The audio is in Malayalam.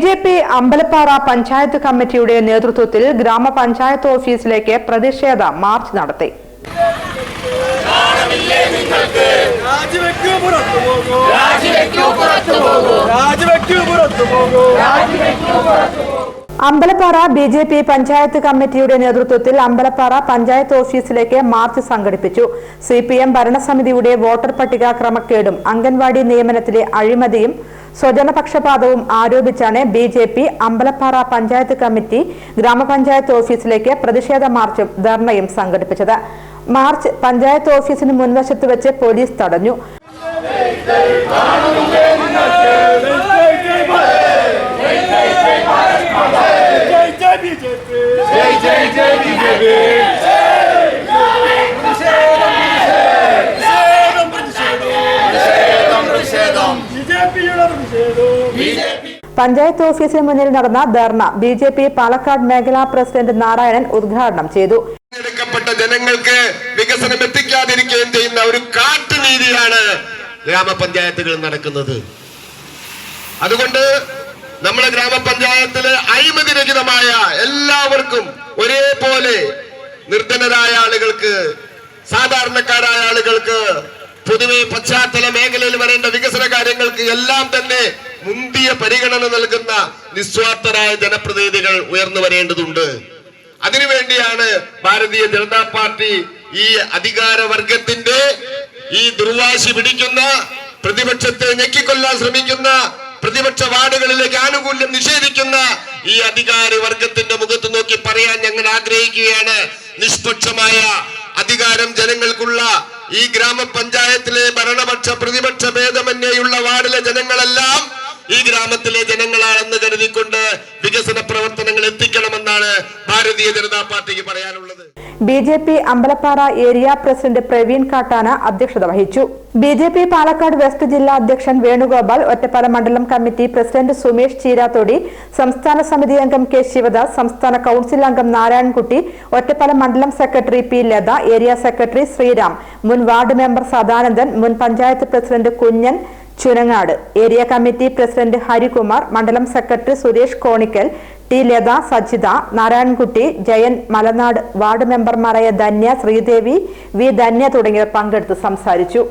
BJP അമ്പലപ്പാറ പഞ്ചായത്ത് കമ്മിറ്റിയുടെ നേതൃത്വത്തിൽ ഗ്രാമപഞ്ചായത്ത് ഓഫീസിലേക്ക് പ്രതിഷേധ മാർച്ച് നടത്തി. അമ്പലപ്പാറ BJP പഞ്ചായത്ത് കമ്മിറ്റിയുടെ നേതൃത്വത്തിൽ അമ്പലപ്പാറ പഞ്ചായത്ത് ഓഫീസിലേക്ക് മാർച്ച് സംഘടിപ്പിച്ചു. CPM ഭരണസമിതിയുടെ വോട്ടർ പട്ടിക ക്രമക്കേടും അംഗൻവാടി നിയമനത്തിലെ അഴിമതിയും സ്വജനപക്ഷപാതവും ആരോപിച്ചാണ് BJP അമ്പലപ്പാറ പഞ്ചായത്ത് കമ്മിറ്റി ഗ്രാമപഞ്ചായത്ത് ഓഫീസിലേക്ക് പ്രതിഷേധ മാർച്ചും ധർണയും സംഘടിപ്പിച്ചത്. മാർച്ച് പഞ്ചായത്ത് ഓഫീസിന് മുൻവശത്ത് വെച്ച് പോലീസ് തടഞ്ഞു. പഞ്ചായത്ത് ഓഫീസിന് മുന്നിൽ നടന്ന ധർണ BJP പാലക്കാട് മേഖലാ പ്രസിഡന്റ് നാരായണൻ ഉദ്ഘാടനം ചെയ്തു. തിരഞ്ഞെടുക്കപ്പെട്ട ജനങ്ങൾക്ക് വികസനം എത്തിക്കാതിരിക്കുകയും ചെയ്യുന്ന ഒരു കാട്ടുനീതിയാണ് ഗ്രാമപഞ്ചായത്തുകൾ നടക്കുന്നത്. അതുകൊണ്ട് നമ്മുടെ ഗ്രാമപഞ്ചായത്തിലെ അഴിമതിരഹിതമായ എല്ലാവർക്കും ഒരേപോലെ നിർധനരായ ആളുകൾക്ക്, സാധാരണക്കാരായ ആളുകൾക്ക്, പൊതുവെ പശ്ചാത്തല മേഖലയിൽ വരേണ്ട വികസന കാര്യങ്ങൾക്ക് എല്ലാം തന്നെ മുന്തിയ പരിഗണന നൽകുന്ന നിസ്വാർത്ഥരായ ജനപ്രതിനിധികൾ ഉയർന്നു വരേണ്ടതുണ്ട്. അതിനുവേണ്ടിയാണ് ഭാരതീയ ജനതാ പാർട്ടി ഈ അധികാരവർഗത്തിന്റെ ഈ ദുർവാശി പിടിക്കുന്ന, പ്രതിപക്ഷത്തെ ഞെക്കിക്കൊല്ലാൻ ശ്രമിക്കുന്ന, പ്രതിപക്ഷ വാർഡുകളിലേക്ക് ആനുകൂല്യം നിഷേധിക്കുന്ന ഈ അധികാരവർഗത്തിന്റെ മുഖത്ത് നോക്കി പറയാൻ ഞങ്ങൾ ആഗ്രഹിക്കുകയാണ്. നിഷ്പക്ഷമായ അധികാരം ജനങ്ങൾക്കുള്ള ഈ ഗ്രാമപഞ്ചായത്തിലെ ഭരണപക്ഷ പ്രതിപക്ഷ ഭേദമന്യേയുള്ള വാർഡിലെ ജനങ്ങളെല്ലാം ഈ ഗ്രാമത്തിലെ ജനങ്ങളാണെന്ന് കരുതിക്കൊണ്ട് വികസന പ്രവർത്തനങ്ങൾ എത്തിക്കണമെന്നാണ് ഭാരതീയ ജനതാ പാർട്ടിക്ക് പറയാനുള്ളത്. BJP Ambalappara area president Praveen കാട്ടാന അധ്യക്ഷത വഹിച്ചു. BJP പാലക്കാട് വെസ്റ്റ് ജില്ലാ അധ്യക്ഷൻ വേണുഗോപാൽ, ഒറ്റപ്പാലം മണ്ഡലം കമ്മിറ്റി പ്രസിഡന്റ് സുമേഷ് ചീരാത്തോടി, സംസ്ഥാന സമിതി അംഗം K ശിവദാസ്, സംസ്ഥാന കൌൺസിൽ അംഗം നാരായൺകുട്ടി, ഒറ്റപ്പാലം മണ്ഡലം secretary P Latha, area secretary Sreeram, മുൻ വാർഡ് മെമ്പർ സദാനന്ദൻ, മുൻ panchayat president Kunjan Chunangad, area committee president Harikumar, മണ്ഡലം secretary Suresh Konikkal, T Latha, Sajitha, Narayankutty, Jayan Malanad, ward മെമ്പർമാരായ ധന്യ, ശ്രീദേവി, V ധന്യ തുടങ്ങിയവർ പങ്കെടുത്ത് സംസാരിച്ചു.